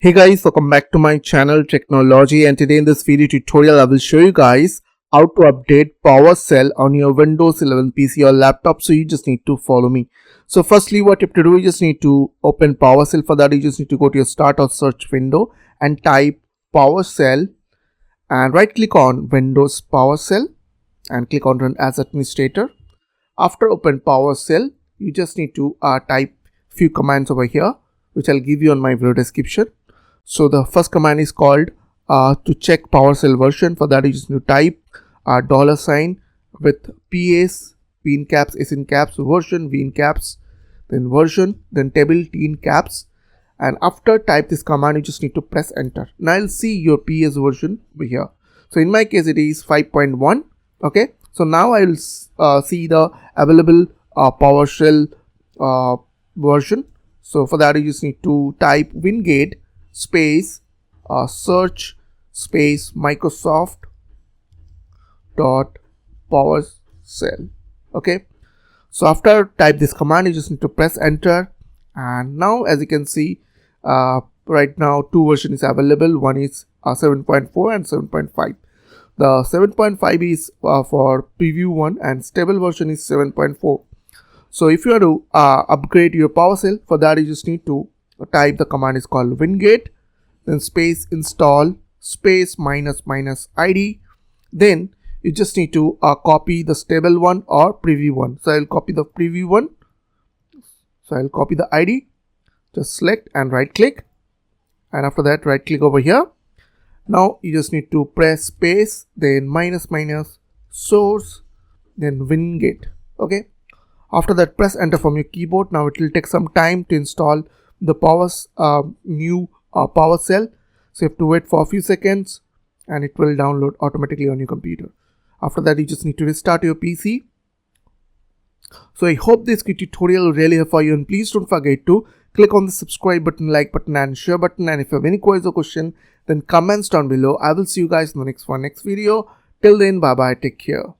Hey guys, welcome back to my channel Technology, and today in this video tutorial I will show you guys how to update PowerShell on your Windows 11 PC or laptop. So you just need to follow me. So firstly, what you have to do, you just need to open PowerShell. For that you just need to go to your start or search window and type PowerShell and right click on Windows PowerShell and click on Run as Administrator. After open PowerShell, you just need to type few commands over here which I'll give you on my video description. So the first command is called to check PowerShell version. For that you just need to type $sign with PS, P in caps, S in caps, version, V in caps, then version, then table, T in caps. And after type this command, you just need to press enter. Now I'll see your PS version over here. So in my case it is 5.1. Okay. So now I'll see the available PowerShell version. So for that you just need to type winget space search space Microsoft.PowerShell. Okay, so after type this command you just need to press enter, and now as you can see right now two versions is available. One is 7.4 and 7.5. The 7.5 is for preview one and stable version is 7.4. So if you want to upgrade your PowerShell, for that you just need to type the command is called winget, then space install space --id. Then you just need to copy the stable one or preview one. So I'll copy the preview one. So I'll copy the id, just select and right click, and after that right click over here. Now you just need to press space, then -- source, then winget. Okay, after that press enter from your keyboard. Now it will take some time to install the new PowerShell, so you have to wait for a few seconds and it will download automatically on your computer. After that you just need to restart your PC. So I hope this quick tutorial will really help for you, and please don't forget to click on the subscribe button, like button and share button, and if you have any queries or question then comments down below. I will see you guys in the next video. Till then, bye bye, take care.